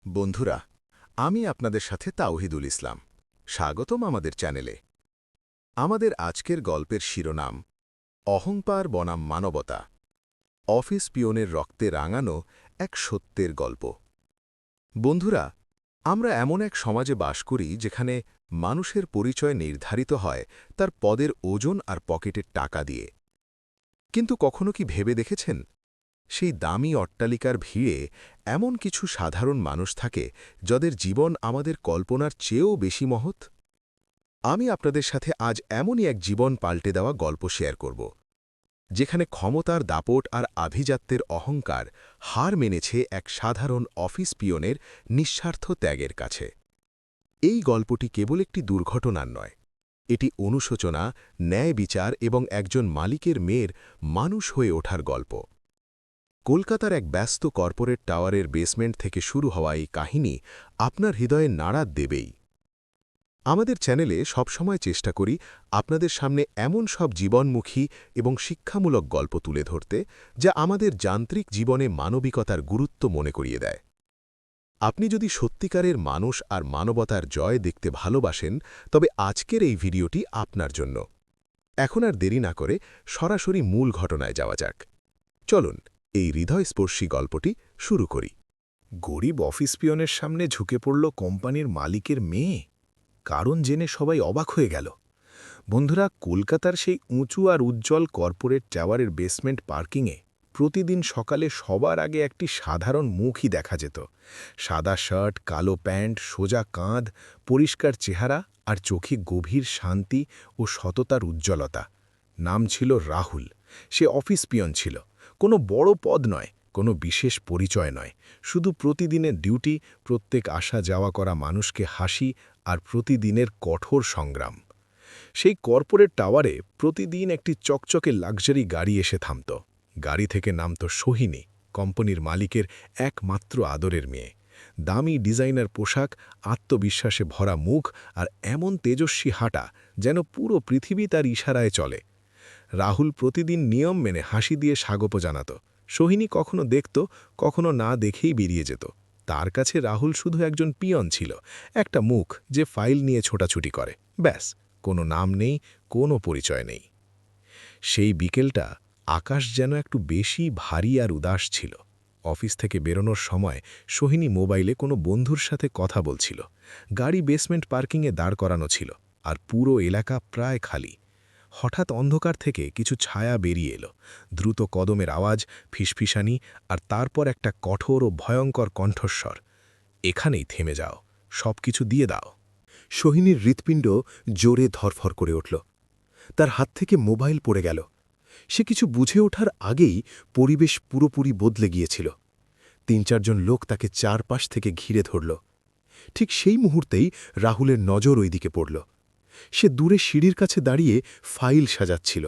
বন্ধুরা, আমি আপনাদের সাথে তাওহিদুল ইসলাম। স্বাগতম আমাদের চ্যানেলে। আমাদের আজকের গল্পের শিরোনাম অহংকার বনাম মানবতা, অফিস পিয়নের রক্তে রাঙানো এক সত্যের গল্প। বন্ধুরা, আমরা এমন এক সমাজে বাস করি যেখানে মানুষের পরিচয় নির্ধারিত হয় তার পদের ওজন আর পকেটের টাকা দিয়ে। কিন্তু কখনো কি ভেবে দেখেছেন, সেই দামি অট্টালিকার ভিড়ে এমন কিছু সাধারণ মানুষ থাকে যাদের জীবন আমাদের কল্পনার চেয়েও বেশি মহৎ? আমি আপনাদের সাথে আজ এমনই এক জীবন পাল্টে দেওয়া গল্প শেয়ার করব, যেখানে ক্ষমতার দাপট আর আভিজাত্যের অহংকার হার মেনেছে এক সাধারণ অফিস পিয়নের নিঃস্বার্থ ত্যাগের কাছে। এই গল্পটি কেবল একটি দুর্ঘটনার নয়, এটি অনুশোচনা, ন্যায় বিচার এবং একজন মালিকের মেয়ের মানুষ হয়ে ওঠার গল্প। কলকাতার এক ব্যস্ত কর্পোরেট টাওয়ারের বেসমেন্ট থেকে শুরু হওয়া এই কাহিনী আপনার হৃদয়ে নাড়া দেবেই। আমাদের চ্যানেলে সবসময় চেষ্টা করি আপনাদের সামনে এমন সব জীবনমুখী এবং শিক্ষামূলক গল্প তুলে ধরতে, যা আমাদের যান্ত্রিক জীবনে মানবিকতার গুরুত্ব মনে করিয়ে দেয়। আপনি যদি সত্যিকারের মানুষ আর মানবতার জয় দেখতে ভালোবাসেন, তবে আজকের এই ভিডিওটি আপনার জন্য। এখন আর দেরি না করে সরাসরি মূল ঘটনায় যাওয়া যাক। চলুন এই হৃদয়স্পর্শী গল্পটি শুরু করি। গরিব অফিস পিয়নের সামনে ঝুঁকে পড়ল কোম্পানির মালিকের মেয়ে। কারণ জেনে সবাই অবাক হয়ে গেল। বন্ধুরা, কলকাতার সেই উঁচু আর উজ্জ্বল কর্পোরেট টাওয়ারের বেসমেন্ট পার্কিংয়ে প্রতিদিন সকালে সবার আগে একটি সাধারণ মুখই দেখা যেত। সাদা শার্ট, কালো প্যান্ট, সোজা কাঁধ, পরিষ্কার চেহারা আর চোখে গভীর শান্তি ও সততার উজ্জ্বলতা। নাম ছিল রাহুল। সে অফিস পিয়ন ছিল। কোনো বড় পদ নয়, কোনো বিশেষ পরিচয় নয়, শুধু প্রতিদিনের ডিউটি, প্রত্যেক আসা যাওয়া করা মানুষকে হাসি আর প্রতিদিনের কঠোর সংগ্রাম। সেই কর্পোরেট টাওয়ারে প্রতিদিন একটি চকচকে লাক্সারি গাড়ি এসে থামত। গাড়ি থেকে নামত সোহিনী, কোম্পানির মালিকের একমাত্র আদরের মেয়ে। দামি ডিজাইনার পোশাক, আত্মবিশ্বাসে ভরা মুখ আর এমন তেজস্বী হাঁটা যেন পুরো পৃথিবী তার ইশারায় চলে। রাহুল প্রতিদিন নিয়ম মেনে হাসি দিয়ে স্বাগত জানাত। সোহিনী কখনো দেখত, কখনো না দেখেই বেরিয়ে যেত। তার কাছে রাহুল শুধু একজন পিয়ন ছিল, একটা মুখ যে ফাইল নিয়ে ছোটাছুটি করে, ব্যাস। কোনো নাম নেই, কোনো পরিচয় নেই। সেই বিকেলটা আকাশ যেন একটু বেশি ভারী আর উদাস ছিল। অফিস থেকে বেরোনোর সময় সোহিনী মোবাইলে কোনো বন্ধুর সাথে কথা বলছিল। গাড়ি বেসমেন্ট পার্কিংয়ে দাঁড় করানো ছিল, আর পুরো এলাকা প্রায় খালি। হঠাৎ অন্ধকার থেকে কিছু ছায়া বেরিয়ে এলো। দ্রুত কদমের আওয়াজ, ফিসফিসানি, আর তারপর একটা কঠোর ও ভয়ঙ্কর কণ্ঠস্বর। এখানেই থেমে যাও, সব কিছু দিয়ে দাও। সোহিনীর হৃৎপিণ্ড জোরে ধরফর করে উঠল। তার হাত থেকে মোবাইল পড়ে গেল। সে কিছু বুঝে ওঠার আগেই পরিবেশ পুরোপুরি বদলে গিয়েছিল। ৩-৪ জন লোক তাকে চারপাশ থেকে ঘিরে ধরল। ঠিক সেই মুহূর্তেই রাহুলের নজর ওইদিকে পড়ল। সে দূরে সিঁড়ির কাছে দাঁড়িয়ে ফাইল সাজাচ্ছিল,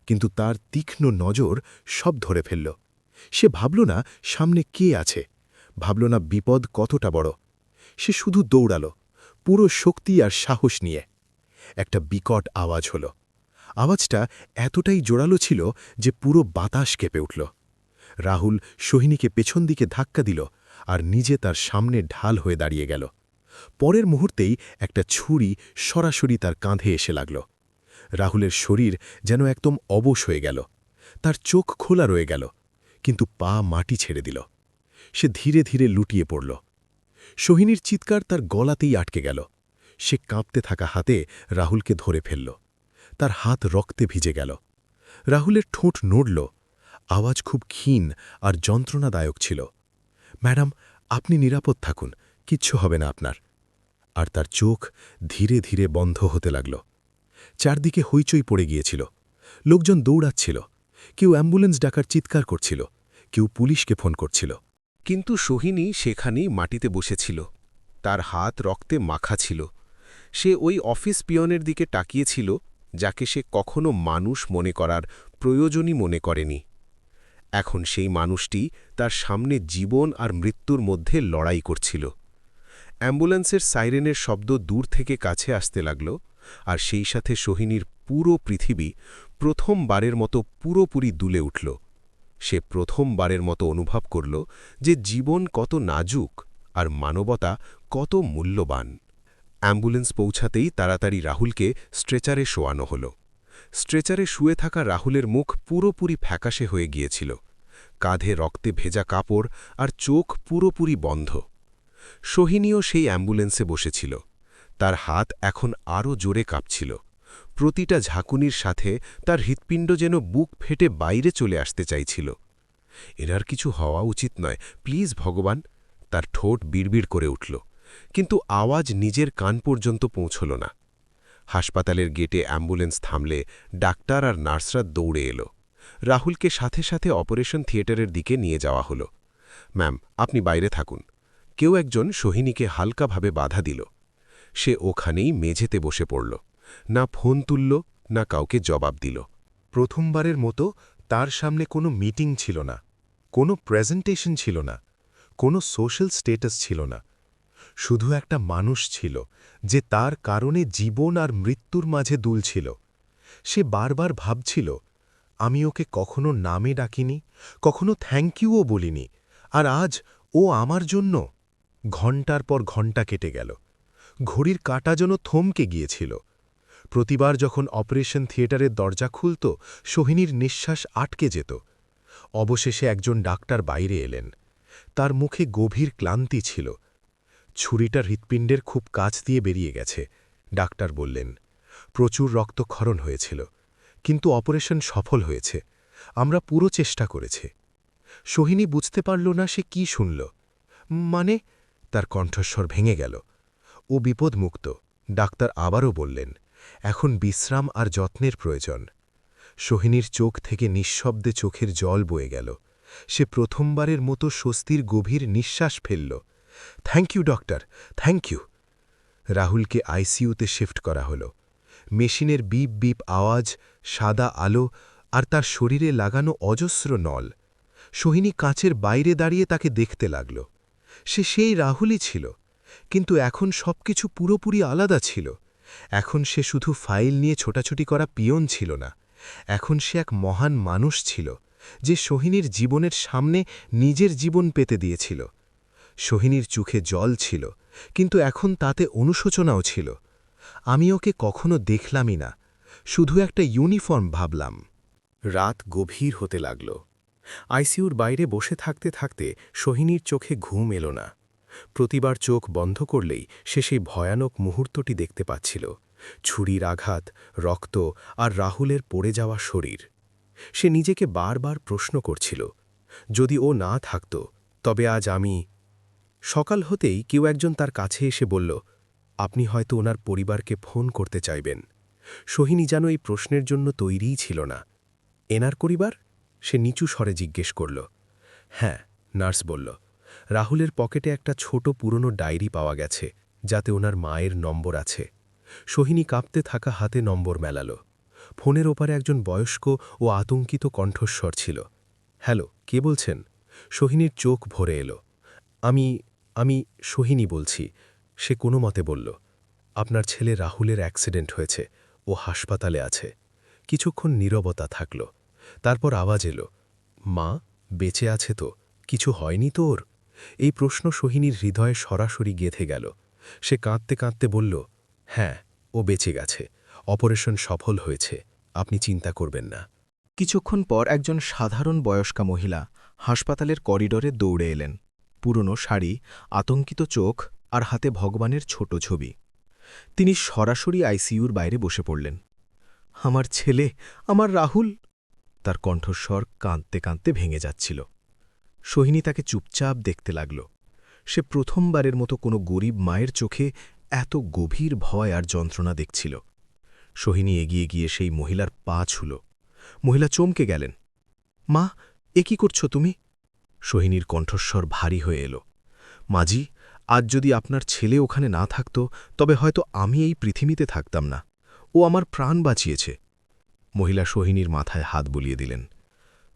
কিন্তু তার তীক্ষ্ণ নজর সব ধরে ফেলল। সে ভাবল না সামনে কে আছে, ভাবল না বিপদ কতটা বড়। সে শুধু দৌড়াল, পুরো শক্তি আর সাহস নিয়ে। একটা বিকট আওয়াজ হল। আওয়াজটা এতটাই জোরালো ছিল যে পুরো বাতাস কেঁপে উঠল। রাহুল সোহিনীকে পেছন দিকে ধাক্কা দিল আর নিজে তার সামনে ঢাল হয়ে দাঁড়িয়ে গেল। পরের মুহূর্তেই একটা ছুরি সরাসরি তার কাঁধে এসে লাগল। রাহুলের শরীর যেন একদম অবশ হয়ে গেল। তার চোখ খোলা রয়ে গেল, কিন্তু পা মাটি ছেড়ে দিল। সে ধীরে ধীরে লুটিয়ে পড়ল। সোহিনীর চিৎকার তার গলাতেই আটকে গেল। সে কাঁপতে থাকা হাতে রাহুলকে ধরে ফেলল। তার হাত রক্তে ভিজে গেল। রাহুলের ঠোঁট নড়ল। আওয়াজ খুব ক্ষীণ আর যন্ত্রণাদায়ক ছিল। ম্যাডাম, আপনি নিরাপদ থাকুন, কিচ্ছু হবে না আপনার। আর তার চোখ ধীরে ধীরে বন্ধ হতে লাগল। চারদিকে হইচই পড়ে গিয়েছিল। লোকজন দৌড়াচ্ছিল, কেউ অ্যাম্বুলেন্স ডাকার চিৎকার করছিল, কেউ পুলিশকে ফোন করছিল। কিন্তু সোহিনী সেখানেই মাটিতে বসেছিল। তার হাত রক্তে মাখা ছিল। সে ওই অফিস পিয়নের দিকে তাকিয়েছিল, যাকে সে কখনো মানুষ মনে করার প্রয়োজনই মনে করেনি। এখন সেই মানুষটি তার সামনে জীবন আর মৃত্যুর মধ্যে লড়াই করছিল। অ্যাম্বুলেন্সের সাইরেনের শব্দ দূর থেকে কাছে আসতে লাগল, আর সেই সাথে সোহিনীর পুরো পৃথিবী প্রথমবারের মতো পুরোপুরি দুলে উঠল। সে প্রথমবারের মতো অনুভব করল যে জীবন কত নাজুক আর মানবতা কত মূল্যবান। অ্যাম্বুলেন্স পৌঁছাতেই তাড়াতাড়ি রাহুলকে স্ট্রেচারে শোয়ানো হল। স্ট্রেচারে শুয়ে থাকা রাহুলের মুখ পুরোপুরি ফ্যাকাশে হয়ে গিয়েছিল, কাঁধে রক্তে ভেজা কাপড় আর চোখ পুরোপুরি বন্ধ। সোহিনীও সেই অ্যাম্বুলেন্সে বসেছিল। তার হাত এখন আরও জোরে কাঁপছিল। প্রতিটা ঝাঁকুনির সাথে তার হৃৎপিণ্ড যেন বুক ফেটে বাইরে চলে আসতে চাইছিল। এর কিছু হওয়া উচিত নয়, প্লিজ ভগবান, তার ঠোঁট বিড়বিড় করে উঠল, কিন্তু আওয়াজ নিজের কান পর্যন্ত পৌঁছল না। হাসপাতালের গেটে অ্যাম্বুলেন্স থামলে ডাক্তার আর নার্সরা দৌড়ে এলো। রাহুলকে সাথে সাথে অপারেশন থিয়েটারের দিকে নিয়ে যাওয়া হলো। ম্যাম, আপনি বাইরে থাকুন। কেউ একজন সোহিনীকে হালকাভাবে বাধা দিল। সে ওখানেই মেঝেতে বসে পড়ল, না ফোন তুলল, না কাউকে জবাব দিল। প্রথমবারের মতো তার সামনে কোনো মিটিং ছিল না, কোনো প্রেজেন্টেশন ছিল না, কোনো সোশ্যাল স্ট্যাটাস ছিল না। শুধু একটা মানুষ ছিল যে তার কারণে জীবন আর মৃত্যুর মাঝে দুলছিল। সে বারবার ভাবছিল, আমি ওকে কখনো নামে ডাকিনি, কখনো থ্যাংক ইউও বলিনি, আর আজ ও আমার জন্য। ঘণ্টার পর ঘণ্টা কেটে গেল। ঘড়ির কাঁটা যেন থমকে গিয়েছিল। প্রতিবার যখন অপারেশন থিয়েটারের দরজা খুলত, সোহিনীর নিঃশ্বাস আটকে যেত। অবশেষে একজন ডাক্তার বাইরে এলেন। তার মুখে গভীর ক্লান্তি ছিল। ছুরিটা হৃৎপিণ্ডের খুব কাছ দিয়ে বেরিয়ে গেছে, ডাক্তার বললেন। প্রচুর রক্তক্ষরণ হয়েছিল, কিন্তু অপারেশন সফল হয়েছে। আমরা পুরো চেষ্টা করেছি। সোহিনী বুঝতে পারল না সে কি শুনল। মানে, তার কণ্ঠস্বর ভেঙে গেল। ও বিপদমুক্ত, ডাক্তার আবারও বললেন। এখন বিশ্রাম আর যত্নের প্রয়োজন। সোহিনীর চোখ থেকে নিঃশব্দে চোখের জল বয়ে গেল। সে প্রথমবারের মতো স্বস্তির গভীর নিঃশ্বাস ফেলল। Thank you doctor, thank you. রাহুলকে আইসিইউতে শিফট করা হল। মেশিনের বিপ বিপ আওয়াজ, সাদা আলো আর তার শরীরে লাগানো অজস্র নল। সোহিনী কাঁচের বাইরে দাঁড়িয়ে তাকে দেখতে লাগল। সে সেই রাহুলই ছিল, কিন্তু এখন সবকিছু পুরোপুরি আলাদা ছিল। এখন সে শুধু ফাইল নিয়ে ছোটাছুটি করা পিয়ন ছিল না। এখন সে এক মহান মানুষ ছিল, যে সোহিনীর জীবনের সামনে নিজের জীবন পেতে দিয়েছিল। সোহিনীর চোখে জল ছিল, কিন্তু এখন তাতে অনুশোচনাও ছিল। আমি ওকে কখনো দেখলামই না, শুধু একটা ইউনিফর্ম ভাবলাম। রাত গভীর হতে লাগল। আইসিইউর বাইরে বসে থাকতে থাকতে সোহিনীর চোখে ঘুম এলো না। প্রতিবার চোখ বন্ধ করলেই সে সেই ভয়ানক মুহূর্তটি দেখতে পাচ্ছিল, ছুরির আঘাত, রক্ত আর রাহুলের পড়ে যাওয়া শরীর। সে নিজেকে বারবার প্রশ্ন করছিল, যদি ও না থাকত, তবে আজ আমি। সকাল হতেই কেউ একজন তার কাছে এসে বলল, আপনি হয়তো ওনার পরিবারকে ফোন করতে চাইবেন। সোহিনী যেন এই প্রশ্নের জন্য তৈরিই ছিল না। এনার পরিবার? সে নিচু স্বরে জিজ্ঞেস করল। হ্যাঁ, নার্স বলল। রাহুলের পকেটে একটা ছোট পুরনো ডায়েরি পাওয়া গেছে, যাতে ওনার মায়ের নম্বর আছে। সোহিনী কাঁপতে থাকা হাতে নম্বর মেলাল। ফোনের ওপারে একজন বয়স্ক ও আতঙ্কিত কণ্ঠস্বর ছিল। হ্যালো, কে বলছেন? সোহিনীর চোখ ভরে এলো। আমি সোহিনী বলছি। সে কোনো মতে বলল, আপনার ছেলে রাহুলের অ্যাক্সিডেন্ট হয়েছে, ও হাসপাতালে আছে। কিছুক্ষণ নীরবতা থাকল। তারপর আওয়াজ এলো, মা, বেঁচে আছে তো? কিছু হয়নি তো ওর? এই প্রশ্ন সোহিনীর হৃদয়ে সরাসরি গেঁথে গেল। সে কাঁদতে কাঁদতে বলল, হ্যাঁ, ও বেঁচে গেছে। অপারেশন সফল হয়েছে, আপনি চিন্তা করবেন না। কিছুক্ষণ পর একজন সাধারণ বয়স্কা মহিলা হাসপাতালের করিডোরে দৌড়ে এলেন। পুরনো শাড়ি, আতঙ্কিত চোখ আর হাতে ভগবানের ছোট ছবি। তিনি সরাসরি আইসিইউর বাইরে বসে পড়লেন। আমার ছেলে, আমার রাহুল! তার কণ্ঠস্বর কাঁদতে কাঁদতে ভেঙে যাচ্ছিল। সোহিনী তাকে চুপচাপ দেখতে লাগল। সে প্রথমবারের মতো কোনো গরিব মায়ের চোখে এত গভীর ভয় আর যন্ত্রণা দেখছিল। সোহিনী এগিয়ে গিয়ে সেই মহিলার পা ছুল। মহিলা চমকে গেলেন। মা, এ কি করছো তুমি? সোহিনীর কণ্ঠস্বর ভারী হয়ে এলো। মাজি, আজ যদি আপনার ছেলে ওখানে না থাকত, তবে হয়তো আমি এই পৃথিবীতে থাকতাম না। ও আমার প্রাণ বাঁচিয়েছে। মহিলা সোহিনীর মাথায় হাত বুলিয়ে দিলেন।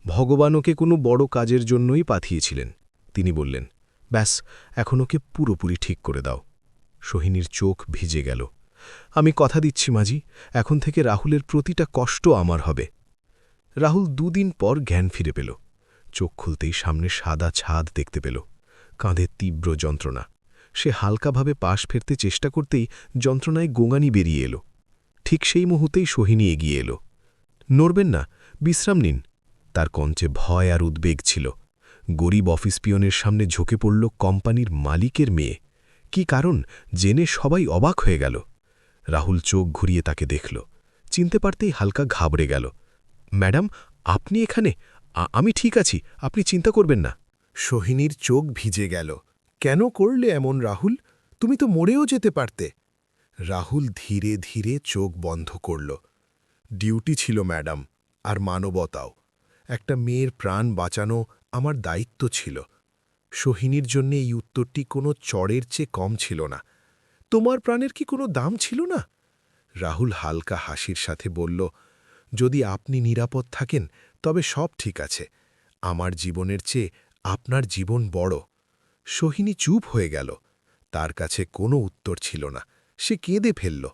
ভগবান ওকে কোনো বড় কাজের জন্যই পাঠিয়েছিলেন, তিনি বললেন। ব্যাস, এখন ওকে পুরোপুরি ঠিক করে দাও। সোহিনীর চোখ ভিজে গেল। আমি কথা দিচ্ছি মাজি, এখন থেকে রাহুলের প্রতিটা কষ্ট আমার হবে। রাহুল 2 দিন পর জ্ঞান ফিরে পেল। চোখ খুলতেই সামনে সাদা ছাদ দেখতে পেল, কাঁধে তীব্র যন্ত্রণা। সে হালকাভাবে পাশ ফেরতে চেষ্টা করতেই যন্ত্রণায় গোঙানি বেরিয়ে এলো। ঠিক সেই মুহূর্তেই সোহিনী এগিয়ে এলো। নড়বেন না, বিশ্রাম নিন। তার কণ্ঠে ভয় আর উদ্বেগ ছিল। গরিব অফিস পিয়নের সামনে ঝুঁকে পড়ল কোম্পানির মালিকের মেয়ে। কি কারণ জেনে সবাই অবাক হয়ে গেল। রাহুল চোখ ঘুরিয়ে তাকে দেখল। চিনতে পারতেই হালকা ঘাবড়ে গেল। ম্যাডাম, আপনি এখানে? আমি ঠিক আছি, আপনি চিন্তা করবেন না। সোহিনীর চোখ ভিজে গেল। কেন করলে এমন রাহুল? তুমি তো মরেও যেতে পারতে। রাহুল ধীরে ধীরে চোখ বন্ধ করল। ডিউটি ছিল ম্যাডাম, আর মানবতাও। একটা মেয়ের প্রাণ বাঁচানো আমার দায়িত্ব ছিল। সোহিনীর জন্য এই উত্তরটি কোনো চড়ের চেয়ে কম ছিল না। তোমার প্রাণের কি কোনো দাম ছিল না? রাহুল হালকা হাসির সাথে বলল, যদি আপনি নিরাপদ থাকেন তবে সব ঠিক আছে। আমার জীবনের চেয়ে আপনার জীবন বড়। সোহিনী চুপ হয়ে গেল। তার কাছে কোনো উত্তর ছিল না। সে কেঁদে ফেলল।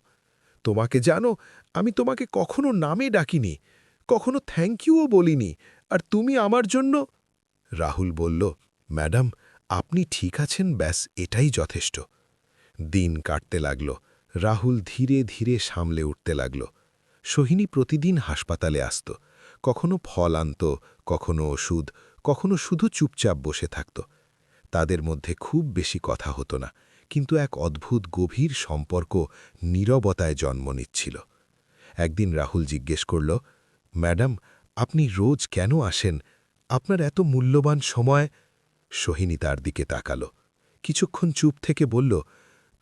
তোমাকে জানো, আমি তোমাকে কখনো নামে ডাকিনি, কখনো থ্যাংক ইউও বলিনি, আর তুমি আমার জন্য। রাহুল বলল, ম্যাডাম, আপনি ঠিক আছেন, ব্যাস এটাই যথেষ্ট। দিন কাটতে লাগল। রাহুল ধীরে ধীরে সামলে উঠতে লাগল। সোহিনী প্রতিদিন হাসপাতালে আসত। কখনো ফল আনত, কখনো ওষুধ, কখনো শুধু চুপচাপ বসে থাকত। তাদের মধ্যে খুব বেশি কথা হতো না, কিন্তু এক অদ্ভুত গভীর সম্পর্ক নীরবতায় জন্ম নিচ্ছিল। একদিন রাহুল জিজ্ঞেস করল, ম্যাডাম, আপনি রোজ কেন আসেন? আপনার এত মূল্যবান সময়। সোহিনী তার দিকে তাকাল। কিছুক্ষণ চুপ থেকে বলল,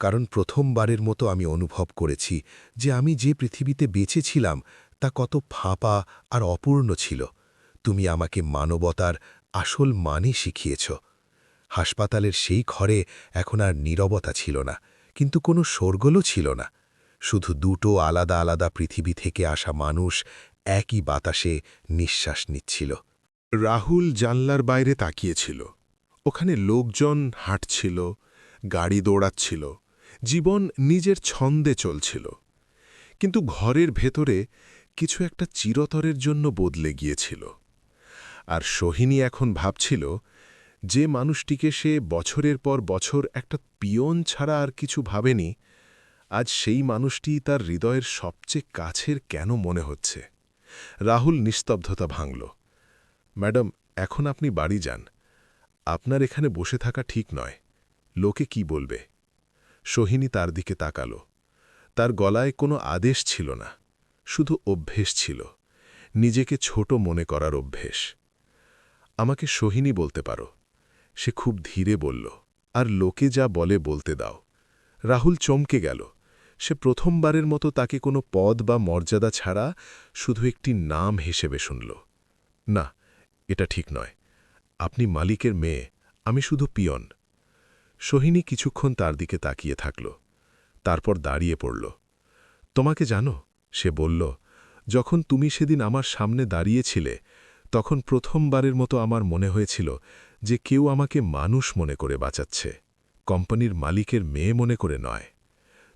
কারণ প্রথমবারের মতো আমি অনুভব করেছি যে আমি যে পৃথিবীতে বেঁচে ছিলাম তা কত ফাঁপা আর অপূর্ণ ছিল। তুমি আমাকে মানবতার আসল মানে শিখিয়েছ। হাসপাতালের সেই ঘরে এখন আর নীরবতা ছিল না, কিন্তু কোনো শোরগোলও ছিল না। শুধু দুটো আলাদা আলাদা পৃথিবী থেকে আসা মানুষ একই বাতাসে নিঃশ্বাস নিচ্ছিল। রাহুল জানলার বাইরে তাকিয়েছিল। ওখানে লোকজন হাঁটছিল, গাড়ি দৌড়াচ্ছিল, জীবন নিজের ছন্দে চলছিল। কিন্তু ঘরের ভেতরে কিছু একটা চিরতরের জন্য বদলে গিয়েছিল। আর সোহিনী এখন ভাবছিল, যে মানুষটিকে সে বছরের পর বছর একটা পিয়ন ছাড়া আর কিছু ভাবেনি, আজ সেই মানুষটি তার হৃদয়ের সবচেয়ে কাছের কেন মনে হচ্ছে। রাহুল নিস্তব্ধতা ভাঙল। ম্যাডাম, এখন আপনি বাড়ি যান। আপনার এখানে বসে থাকা ঠিক নয়। লোকে কি বলবে? সোহিনী তার দিকে তাকাল। তার গলায় কোনো আদেশ ছিল না, শুধু অভ্যেস ছিল, নিজেকে ছোট মনে করার অভ্যেস। আমাকে সোহিনী বলতে পারো, সে খুব ধীরে বলল, আর লোকে যা বলে বলতে দাও। রাহুল চমকে গেল। সে প্রথমবারের মতো তাকে কোনো পদ বা মর্যাদা ছাড়া শুধু একটি নাম হিসেবে শুনল। না, এটা ঠিক নয়। আপনি মালিকের মেয়ে, আমি শুধু পিয়ন। সোহিনী কিছুক্ষণ তার দিকে তাকিয়ে থাকল, তারপর দাঁড়িয়ে পড়ল। তোমাকে জানো, সে বলল, যখন তুমি সেদিন আমার সামনে দাঁড়িয়েছিলে, তখন প্রথমবারের মতো আমার মনে হয়েছিল যে কেউ আমাকে মানুষ মনে করে বাঁচাচ্ছে, কোম্পানির মালিকের মেয়ে মনে করে নয়।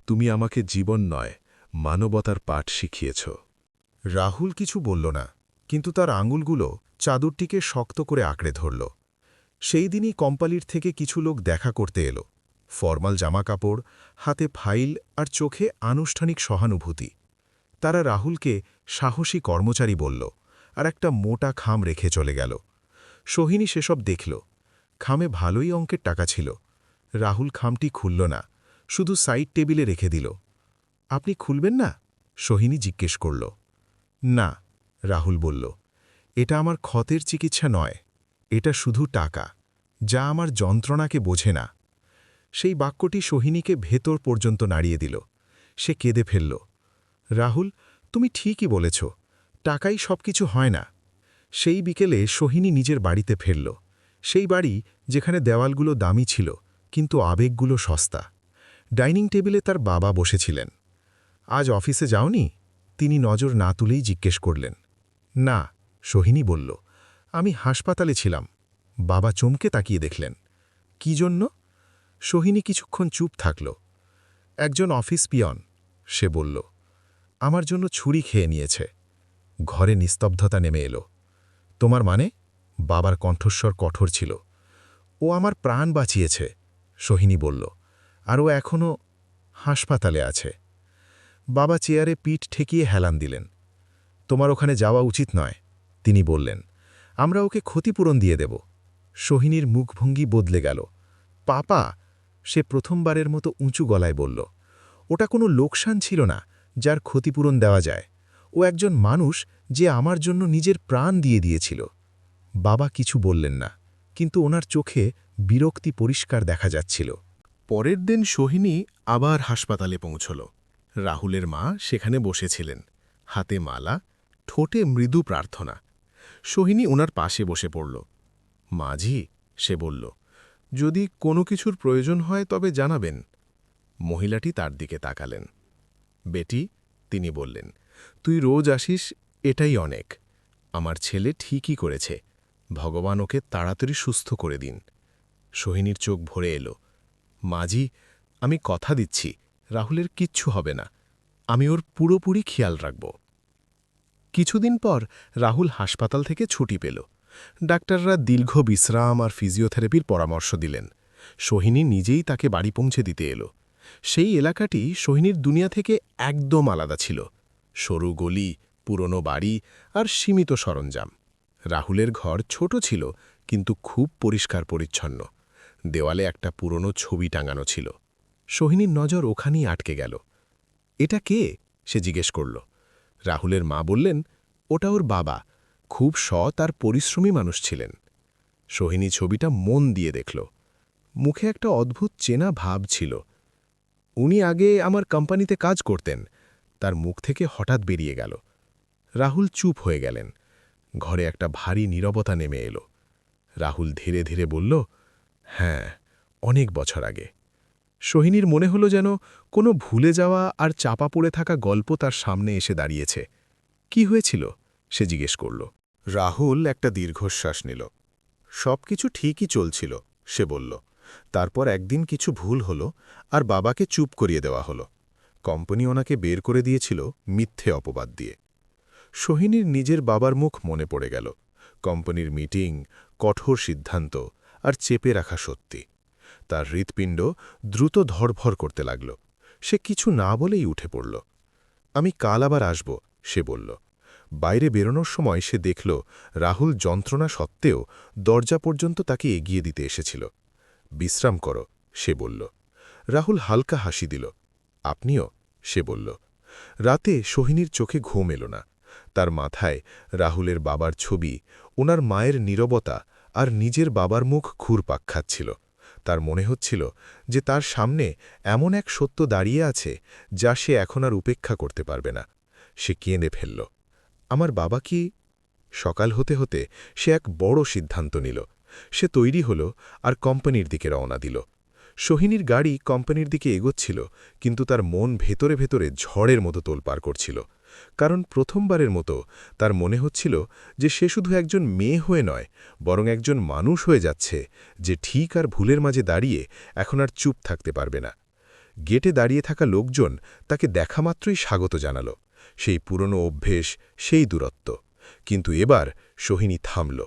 তুমি আমাকে জীবন নয়, মানবতার পাঠ শিখিয়েছ। রাহুল কিছু বলল না, কিন্তু তার আঙুলগুলো চাদরটিকে শক্ত করে আঁকড়ে ধরল। সেই দিনই কোম্পানির থেকে কিছু লোক দেখা করতে এলো। ফরমাল জামাকাপড়, হাতে ফাইল আর চোখে আনুষ্ঠানিক সহানুভূতি। তারা রাহুলকে সাহসী কর্মচারী বলল, আর একটা মোটা খাম রেখে চলে গেল। সোহিনী সেসব দেখল। খামে ভালোই অঙ্কের টাকা ছিল। রাহুল খামটি খুলল না, শুধু সাইড টেবিলে রেখে দিল। আপনি খুলবেন না? সোহিনী জিজ্ঞেস করল। না, রাহুল বলল, এটা আমার ক্ষতের চিকিৎসা নয়, এটা শুধু টাকা, যা আমার যন্ত্রণাকে বোঝে না। সেই বাক্যটি সোহিনীকে ভেতর পর্যন্ত নাড়িয়ে দিল। সে কেঁদে ফেলল। রাহুল, তুমি ঠিকই বলেছ, টাকাই সবকিছু হয় না। সেই বিকেলে সোহিনী নিজের বাড়িতে ফেরল। সেই বাড়ি যেখানে দেওয়ালগুলো দামি ছিল, কিন্তু আবেগগুলো সস্তা। ডাইনিং টেবিলে তার বাবা বসেছিলেন। আজ অফিসে যাওনি? তিনি নজর না তুলেই জিজ্ঞেস করলেন। না, সোহিনী বলল, আমি হাসপাতালে ছিলাম। বাবা চমকে তাকিয়ে দেখলেন। কি জন্য? সোহিনী কিছুক্ষণ চুপ থাকল। একজন অফিস পিয়ন, সে বলল, আমার জন্য ছুরি খেয়ে নিয়েছে। ঘরে নিস্তব্ধতা নেমে এলো। তোমার মানে? বাবার কণ্ঠস্বর কঠোর ছিল। ও আমার প্রাণ বাঁচিয়েছে, সোহিনী বলল। আর ও এখনও হাসপাতালে আছে। বাবা চেয়ারে পিঠ ঠেকিয়ে হেলান দিলেন। তোমার ওখানে যাওয়া উচিত নয়, তিনি বললেন। আমরা ওকে ক্ষতিপূরণ দিয়ে দেব। সোহিনীর মুখভঙ্গি বদলে গেল। পাপা, সে প্রথমবারের মতো উঁচু গলায় বলল। ওটা কোনো লোকসান ছিল না যার ক্ষতিপূরণ দেওয়া যায়। ও একজন মানুষ যে আমার জন্য নিজের প্রাণ দিয়ে দিয়েছিল। বাবা কিছু বললেন না, কিন্তু ওনার চোখে বিরক্তি পরিষ্কার দেখা যাচ্ছিল। পরের দিন সোহিনী আবার হাসপাতালে পৌঁছল। রাহুলের মা সেখানে বসেছিলেন, হাতে মালা, ঠোঁটে মৃদু প্রার্থনা। সোহিনী ওনার পাশে বসে পড়ল। মাঝি, সে বলল, যদি কোনো কিছুর প্রয়োজন হয় তবে জানাবেন। মহিলাটি তার দিকে তাকালেন। বেটি, তিনি বললেন, তুই রোজ আসিস, এটাই অনেক। আমার ছেলে ঠিকই করেছে। ভগবান ওকে তাড়াতাড়ি সুস্থ করে দিন। সোহিনীর চোখ ভরে এলো। মাঝি, আমি কথা দিচ্ছি, রাহুলের কিচ্ছু হবে না। আমি ওর পুরোপুরি খেয়াল রাখব। কিছুদিন পর রাহুল হাসপাতাল থেকে ছুটি পেল। ডাক্তাররা দীর্ঘ বিশ্রাম আর ফিজিওথেরাপির পরামর্শ দিলেন। সোহিনী নিজেই তাকে বাড়ি পৌঁছে দিতে এলো। সেই এলাকাটি সোহিনীর দুনিয়া থেকে একদম আলাদা ছিল। সরু গলি, পুরনো বাড়ি আর সীমিত সরঞ্জাম। রাহুলের ঘর ছোট ছিল, কিন্তু খুব পরিষ্কার পরিচ্ছন্ন। দেওয়ালে একটা পুরনো ছবি টাঙানো ছিল। সোহিনীর নজর ওখানেই আটকে গেল। এটা কে? সে জিজ্ঞেস করল। রাহুলের মা বললেন, ওটা ওর বাবা, খুব সৎ আর পরিশ্রমী মানুষ ছিলেন। সোহিনী ছবিটা মন দিয়ে দেখল। মুখে একটা অদ্ভুত চেনা ভাব ছিল। উনি আগে আমার কোম্পানিতে কাজ করতেন। তার মুখ থেকে হঠাৎ বেরিয়ে গেল। রাহুল চুপ হয়ে গেলেন। ঘরে একটা ভারী নীরবতা নেমে এলো। রাহুল ধীরে ধীরে বলল, হ্যাঁ, অনেক বছর আগে। সোহিনীর মনে হলো যেন কোনো ভুলে যাওয়া আর চাপা পড়ে থাকা গল্প তার সামনে এসে দাঁড়িয়েছে। কি হয়েছিল? সে জিজ্ঞেস করল। রাহুল একটা দীর্ঘশ্বাস নিল। সবকিছু ঠিকই চলছিল, সে বলল। তারপর একদিন কিছু ভুল হলো আর বাবাকে চুপ করিয়ে দেওয়া হলো। কোম্পানি ওনাকে বের করে দিয়েছিল মিথ্যে অপবাদ দিয়ে। সোহিনীর নিজের বাবার মুখ মনে পড়ে গেল। কোম্পানির মিটিং, কঠোর সিদ্ধান্ত আর চেপে রাখা সত্যি। তার হৃৎপিণ্ড দ্রুত ধড়ফড় করতে লাগল। সে কিছু না বলেই উঠে পড়ল। আমি কাল আবার আসব, সে বলল। বাইরে বেরোনোর সময় সে দেখল রাহুল যন্ত্রণা সত্ত্বেও দরজা পর্যন্ত তাকে এগিয়ে দিতে এসেছিল। বিশ্রাম করো, সে বলল। রাহুল হালকা হাসি দিল। আপনিও, সে বলল। রাতে সোহিনীর চোখে ঘুম এলো না। তার মাথায় রাহুলের বাবার ছবি, ওনার মায়ের নীরবতা আর নিজের বাবার মুখ ঘুরপাক খাচ্ছিল। তার মনে হচ্ছিল যে তার সামনে এমন এক সত্য দাঁড়িয়ে আছে যা সে এখন আর উপেক্ষা করতে পারবে না। সে কেঁদে ফেলল। আমার বাবা কি? সকাল হতে হতে সে এক বড় সিদ্ধান্ত নিল। সে তৈরি হল আর কোম্পানির দিকে রওনা দিল। সোহিনীর গাড়ি কোম্পানির দিকে এগোচ্ছিল, কিন্তু তার মন ভেতরে ভেতরে ঝড়ের মতো তোলপাড় করছিল। কারণ প্রথমবারের মতো তার মনে হচ্ছিল যে সে শুধু একজন মেয়ে হয়ে নয়, বরং একজন মানুষ হয়ে যাচ্ছে, যে ঠিক আর ভুলের মাঝে দাঁড়িয়ে এখন আর চুপ থাকতে পারবে না। গেটে দাঁড়িয়ে থাকা লোকজন তাকে দেখামাত্রই স্বাগত জানাল। সেই পুরনো অভ্যেস, সেই দূরত্ব। কিন্তু এবার সোহিনী থামল,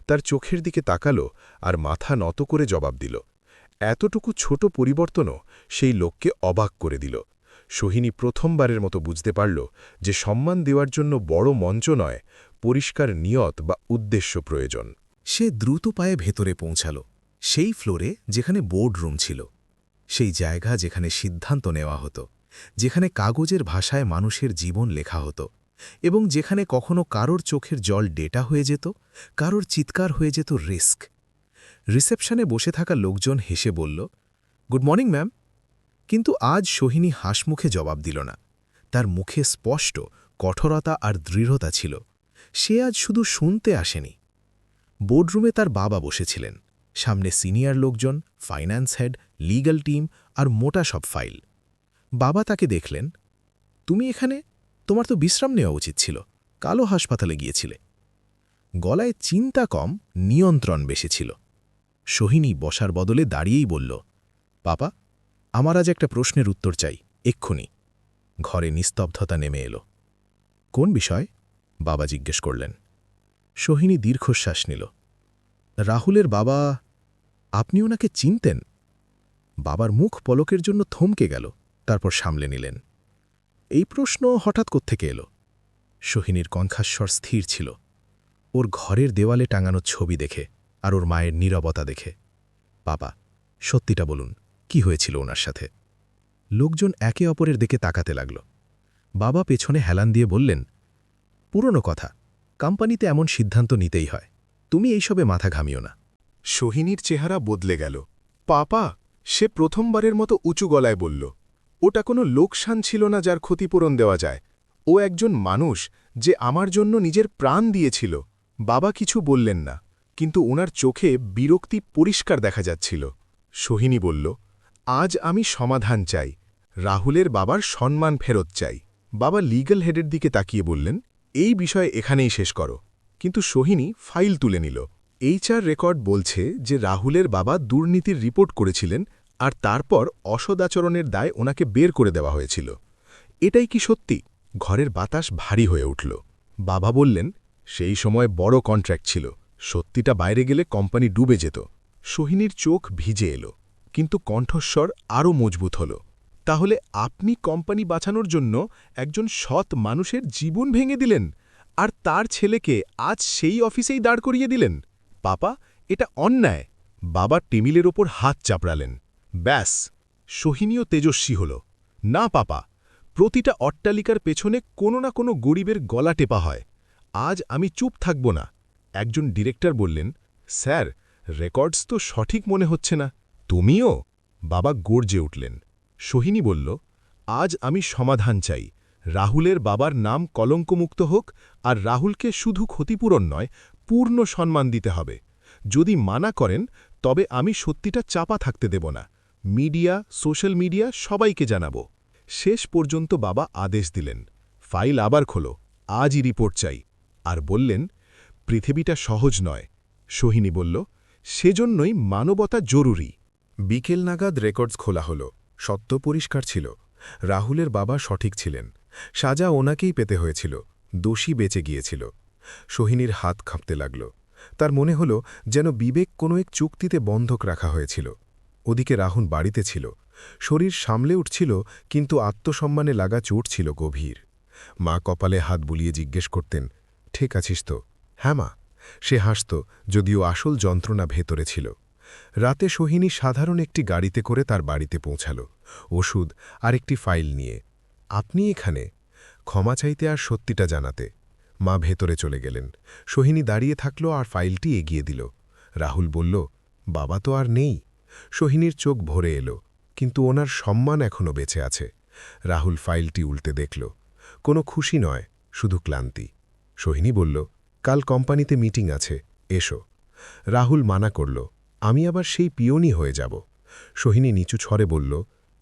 তার চোখের দিকে তাকালো আর মাথা নত করে জবাব দিল। এতটুকু ছোট পরিবর্তনও সেই লোককে অবাক করে দিল। সোহিনী প্রথমবারের মতো বুঝতে পারল যে সম্মান দেওয়ার জন্য বড় মঞ্চ নয়, পরিষ্কার নিয়ত বা উদ্দেশ্য প্রয়োজন। সে দ্রুত পায়ে ভেতরে পৌঁছাল, সেই ফ্লোরে যেখানে বোর্ড রুম ছিল, সেই জায়গা যেখানে সিদ্ধান্ত নেওয়া হতো, যেখানে কাগজের ভাষায় মানুষের জীবন লেখা হতো, এবং যেখানে কখনো কারোর চোখের জল ডেটা হয়ে যেত, কারোর চিৎকার হয়ে যেত রিস্ক। রিসেপশনে বসে থাকা লোকজন হেসে বলল, গুড মর্নিং ম্যাম। কিন্তু আজ সোহিনী হাসমুখে জবাব দিল না। তার মুখে স্পষ্ট কঠোরতা আর দৃঢ়তা ছিল। সে আজ শুধু শুনতে আসেনি। বোর্ডরুমে তার বাবা বসেছিলেন, সামনে সিনিয়র লোকজন, ফাইন্যান্স হেড, লিগ্যাল টিম আর মোটা সব ফাইল। বাবা তাকে দেখলেন। তুমি এখানে? তোমার তো বিশ্রাম নেওয়া উচিত ছিল, কালো হাসপাতালে গিয়েছিলে। গলায় চিন্তা কম, নিয়ন্ত্রণ বেশি ছিল। সোহিনী বসার বদলে দাঁড়িয়েই বলল, পাপা, আমার আজ একটা প্রশ্নের উত্তর চাই, এক্ষুনি। ঘরে নিস্তব্ধতা নেমে এলো। কোন বিষয়? বাবা জিজ্ঞেস করলেন। সোহিনী দীর্ঘশ্বাস নিল। রাহুলের বাবা, আপনি ওনাকে চিনতেন? বাবার মুখ পলকের জন্য থমকে গেল, তারপর সামলে নিলেন। এই প্রশ্ন হঠাৎ কোত্থেকে এলো? সোহিনীর কণ্ঠাস্বর স্থির ছিল, ওর ঘরের দেওয়ালে টাঙানো ছবি দেখে আর ওর মায়ের নীরবতা দেখে। বাবা, সত্যিটা বলুন, কি হয়েছিল ওনার সাথে? লোকজন একে অপরের দিকে তাকাতে লাগল। বাবা পেছনে হেলান দিয়ে বললেন, পুরনো কথা, কোম্পানিতে এমন সিদ্ধান্ত নিতেই হয়, তুমি এইসবে মাথা ঘামিও না। সোহিনীর চেহারা বদলে গেল। পাপা, সে প্রথমবারের মতো উঁচু গলায় বলল, ওটা কোনো লোকসান ছিল না যার ক্ষতিপূরণ দেওয়া যায়। ও একজন মানুষ যে আমার জন্য নিজের প্রাণ দিয়েছিল। বাবা কিছু বললেন না, কিন্তু ওনার চোখে বিরক্তি পরিষ্কার দেখা যাচ্ছিল। সোহিনী বলল, আজ আমি সমাধান চাই, রাহুলের বাবার সম্মান ফেরত চাই। বাবা লিগ্যাল হেডের দিকে তাকিয়ে বললেন, এই বিষয় এখানেই শেষ করো। কিন্তু সোহিনী ফাইল তুলে নিল। এইচআর রেকর্ড বলছে যে রাহুলের বাবা দুর্নীতির রিপোর্ট করেছিলেন আর তারপর অসদাচরণের দায় ওনাকে বের করে দেওয়া হয়েছিল। এটাই কি সত্যি? ঘরের বাতাস ভারী হয়ে উঠল। বাবা বললেন, সেই সময় বড় কন্ট্রাক্ট ছিল, সত্যিটা বাইরে গেলে কোম্পানি ডুবে যেত। সোহিনীর চোখ ভিজে এলো, কিন্তু কণ্ঠস্বর আরও মজবুত হল। তাহলে আপনি কোম্পানি বাঁচানোর জন্য একজন সৎ মানুষের জীবন ভেঙে দিলেন, আর তার ছেলেকে আজ সেই অফিসেই দাঁড় করিয়ে দিলেন? পাপা, এটা অন্যায়। বাবা টেবিলের ওপর হাত চাপড়ালেন। ব্যাস, সোহিনীও তেজস্বী হল। না পাপা, প্রতিটা অট্টালিকার পেছনে কোনো না কোনো গরিবের গলা টেপা হয়। আজ আমি চুপ থাকব না। একজন ডিরেক্টর বললেন, স্যার, রেকর্ডস তো সঠিক মনে হচ্ছে না। তুমিও? বাবা গর্জে উঠলেন। সোহিনী বলল, আজ আমি সমাধান চাই, রাহুলের বাবার নাম কলঙ্কমুক্ত হোক, আর রাহুলকে শুধু ক্ষতিপূরণ নয়, পূর্ণ সম্মান দিতে হবে। যদি মানা করেন তবে আমি সত্যিটা চাপা থাকতে দেব না। মিডিয়া, সোশ্যাল মিডিয়া সবাইকে জানাবো। শেষ পর্যন্ত বাবা আদেশ দিলেন, ফাইল আবার খোলো, আজই রিপোর্ট চাই। আর বললেন, পৃথিবীটা সহজ নয়। সোহিনী বলল, সেজন্যই মানবতা জরুরি। বিকেল নাগাদ রেকর্ডস খোলা হল। সত্য পরিষ্কার ছিল, রাহুলের বাবা সঠিক ছিলেন, সাজা ওনাকেই পেতে হয়েছিল, দোষী বেঁচে গিয়েছিল। সোহিনীর হাত কাঁপতে লাগল। তার মনে হল যেন বিবেক কোনো এক চুক্তিতে বন্ধক রাখা হয়েছিল। ওদিকে রাহুল বাড়িতে ছিল, শরীর সামলে উঠছিল, কিন্তু আত্মসম্মানে লাগা চোট ছিল গভীর। মা কপালে হাত বুলিয়ে জিজ্ঞেস করতেন, ঠিক আছিস তো? হ্যাঁ মা। সে হাসত, যদিও আসল যন্ত্রণা ভেতরে ছিল। রাতে সোহিনী সাধারণ একটি গাড়িতে করে তার বাড়িতে পৌঁছাল, ওষুধ আর একটি ফাইল নিয়ে। আপনি এখানে? ক্ষমা চাইতে আর সত্যিটা জানাতে। মা ভেতরে চলে গেলেন। সোহিনী দাঁড়িয়ে থাকল আর ফাইলটি এগিয়ে দিল। রাহুল বলল, বাবা তো আর নেই। সোহিনীর চোখ ভরে এলো, কিন্তু ওনার সম্মান এখনও বেঁচে আছে। রাহুল ফাইলটি উল্টে দেখল। কোনো খুশি নয়, শুধু ক্লান্তি। সোহিনী বলল, কাল কোম্পানিতে মিটিং আছে, এসো। রাহুল মানা করল, আমি আবার সেই পিওনি হয়ে যাব। সোহিনী নিচু ছড়ে বলল,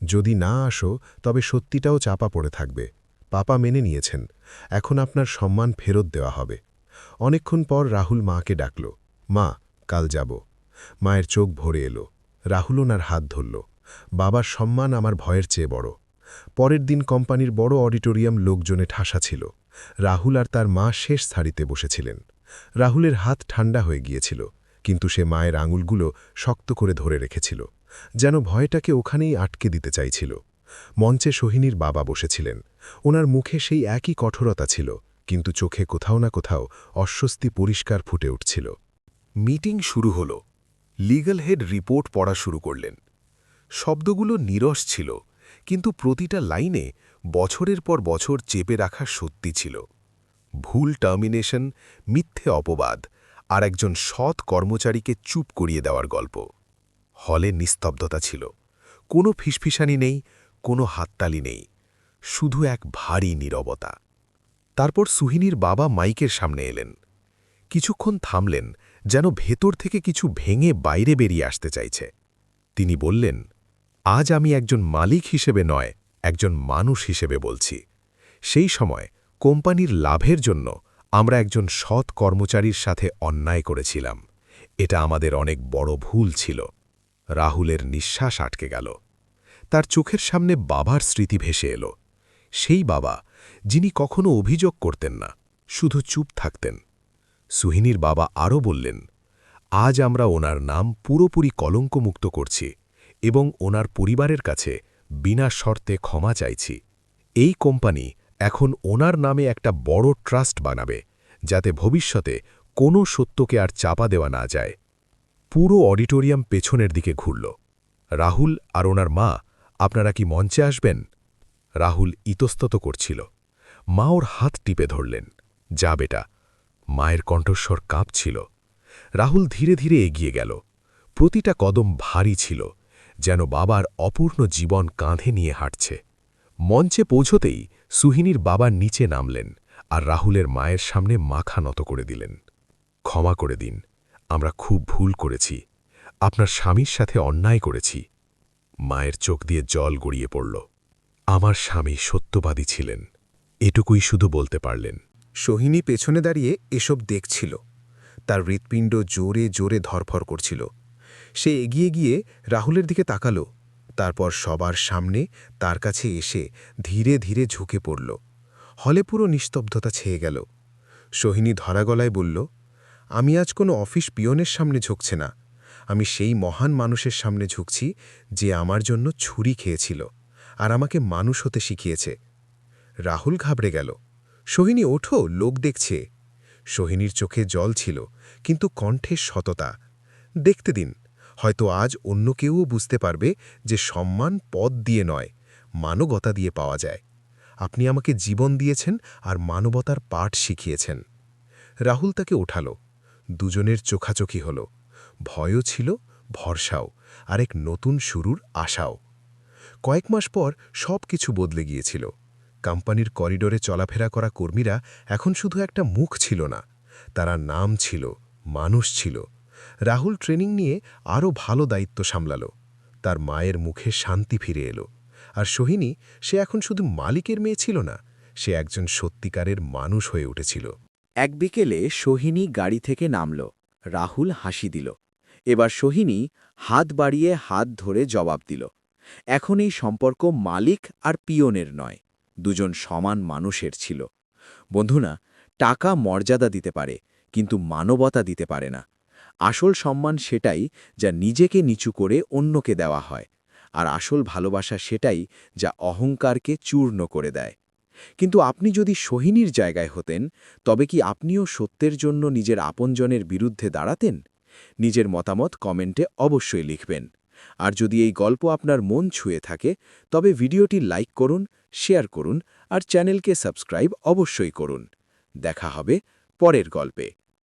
যদি না আসো তবে সত্যিটাও চাপা পড়ে থাকবে। পাপা মেনে নিয়েছেন, এখন আপনার সম্মান ফেরত দেওয়া হবে। অনেকক্ষণ পর রাহুল মাকে ডাকল, মা, কাল যাব। মায়ের চোখ ভরে এলো। রাহুল ওনার হাত ধরল। বাবার সম্মান আমার ভয়ের চেয়ে বড়। পরের দিন কোম্পানির বড় অডিটোরিয়াম লোকজনে ঠাসা ছিল। রাহুল আর তার মা শেষ সারিতে বসেছিলেন। রাহুলের হাত ঠান্ডা হয়ে গিয়েছিল, কিন্তু সে মায়ের আঙুলগুলো শক্ত করে ধরে রেখেছিল, যেন ভয়টাকে ওখানেই আটকে দিতে চাইছিল। মঞ্চে সোহিনীর বাবা বসেছিলেন। ওনার মুখে সেই একই কঠোরতা ছিল, কিন্তু চোখে কোথাও না কোথাও অস্বস্তি পরিষ্কার ফুটে উঠছিল। মিটিং শুরু হল। লিগ্যাল হেড রিপোর্ট পড়া শুরু করলেন। শব্দগুলো নীরস ছিল, কিন্তু প্রতিটা লাইনে বছরের পর বছর চেপে রাখা সত্যি ছিল। ভুল টার্মিনেশন, মিথ্যে অপবাদ, আর একজন সৎ কর্মচারীকে চুপ করিয়ে দেওয়ার গল্প। হলে নিস্তব্ধতা ছিল, কোনো ফিসফিসানি নেই, কোনো হাততালি নেই, শুধু এক ভারী নীরবতা। তারপর সুহিনীর বাবা মাইকের সামনে এলেন। কিছুক্ষণ থামলেন, যেন ভেতর থেকে কিছু ভেঙে বাইরে বেরিয়ে আসতে চাইছে। তিনি বললেন, আজ আমি একজন মালিক হিসেবে নয়, একজন মানুষ হিসেবে বলছি। সেই সময় কোম্পানির লাভের জন্য আমরা একজন সৎ কর্মচারীর সাথে অন্যায় করেছিলাম। এটা আমাদের অনেক বড় ভুল ছিল। রাহুলের নিঃশ্বাস আটকে গেল। তার চোখের সামনে বাবার স্মৃতি ভেসে এলো। সেই বাবা, যিনি কখনো অভিযোগ করতেন না, শুধু চুপ থাকতেন। সুহিনীর বাবা আরও বললেন, আজ আমরা ওনার নাম পুরোপুরি কলঙ্কমুক্ত করছি। এবং ওনার পরিবারের কাছে বিনা শর্তে ক্ষমা চাইছি। এই কোম্পানি এখন ওনার নামে একটা বড় ট্রাস্ট বানাবে, যাতে ভবিষ্যতে কোনো সত্যকে আর চাপা দেওয়া না যায়। পুরো অডিটোরিয়াম পেছনের দিকে ঘুরল। রাহুল আর ওনার মা, আপনারা কি মঞ্চে আসবেন? রাহুল ইতস্তত করছিল। মা ওর হাত টিপে ধরলেন। যা বেটা। মায়ের কণ্ঠস্বর কাঁপছিল। রাহুল ধীরে ধীরে এগিয়ে গেল। প্রতিটা কদম ভারী ছিল, যেন বাবার অপূর্ণ জীবন কাঁধে নিয়ে হাঁটছে। মঞ্চে পৌঁছতেই সুহিনীর বাবা নিচে নামলেন আর রাহুলের মায়ের সামনে মাথা নত করে দিলেন। ক্ষমা করে দিন, আমরা খুব ভুল করেছি। আপনার স্বামীর সাথে অন্যায় করেছি। মায়ের চোখ দিয়ে জল গড়িয়ে পড়ল। আমার স্বামী সত্যবাদী ছিলেন, এটুকুই শুধু বলতে পারলেন। সোহিনী পেছনে দাঁড়িয়ে এসব দেখছিল। তার হৃৎপিণ্ড জোরে জোরে ধরফর করছিল। সে এগিয়ে গিয়ে রাহুলের দিকে তাকালো, তারপর সবার সামনে তার কাছে এসে ধীরে ধীরে ঝুঁকে পড়ল। হলে পুরো নিস্তব্ধতা ছেয়ে গেল। সোহিনী ধরা গলায় বলল, আমি আজ কোনো অফিস পিয়নের সামনে ঝুঁকছে না, আমি সেই মহান মানুষের সামনে ঝুঁকছি যে আমার জন্য ছুরি খেয়েছিল আর আমাকে মানুষ হতে শিখিয়েছে। রাহুল ঘাবড়ে গেল। সোহিনী, ওঠো, লোক দেখছে। সোহিনীর চোখে জল ছিল, কিন্তু কণ্ঠে সততা। দেখতে দিন, হয়তো আজ অন্য কেউও বুঝতে পারবে যে সম্মান পদ দিয়ে নয়, মানবতা দিয়ে পাওয়া যায়। আপনি আমাকে জীবন দিয়েছেন আর মানবতার পাঠ শিখিয়েছেন। রাহুল তাকে ওঠালো। দুজনের চোখাচোখি হল। ভয়ও ছিল, ভরসাও, আর এক নতুন শুরুর আশাও। কয়েক মাস পর সব কিছু বদলে গিয়েছিল। কোম্পানির করিডোরে চলাফেরা করা কর্মীরা এখন শুধু একটা মুখ ছিল না, তারা নাম ছিল, মানুষ ছিল। রাহুল ট্রেনিং নিয়ে আরও ভালো দায়িত্ব সামলাল। তার মায়ের মুখে শান্তি ফিরে এলো। আর সোহিনী, সে এখন শুধু মালিকের মেয়ে ছিল না, সে একজন সত্যিকারের মানুষ হয়ে উঠেছিল। এক বিকেলে সোহিনী গাড়ি থেকে নামল। রাহুল হাসি দিল। এবার সোহিনী হাত বাড়িয়ে হাত ধরে জবাব দিল, এখন এই সম্পর্ক মালিক আর পিয়নের নয়, দুজন সমান মানুষের ছিল। বন্ধুরা, টাকা মর্যাদা দিতে পারে, কিন্তু মানবতা দিতে পারে না। আসল সম্মান সেটাই যা নিজেকে নিচু করে অন্যকে দেওয়া হয়, আর আসল ভালোবাসা সেটাই যা অহংকারকে চূর্ণ করে দেয়। কিন্তু আপনি যদি সোহিনীর জায়গায় হতেন, তবে কি আপনিও সত্যের জন্য নিজের আপনজনের বিরুদ্ধে দাঁড়াতেন? নিজের মতামত কমেন্টে অবশ্যই লিখবেন। আর যদি এই গল্প আপনার মন ছুঁয়ে থাকে, তবে ভিডিওটি লাইক করুন, শেয়ার করুন আর চ্যানেলকে সাবস্ক্রাইব অবশ্যই করুন। দেখা হবে পরের গল্পে।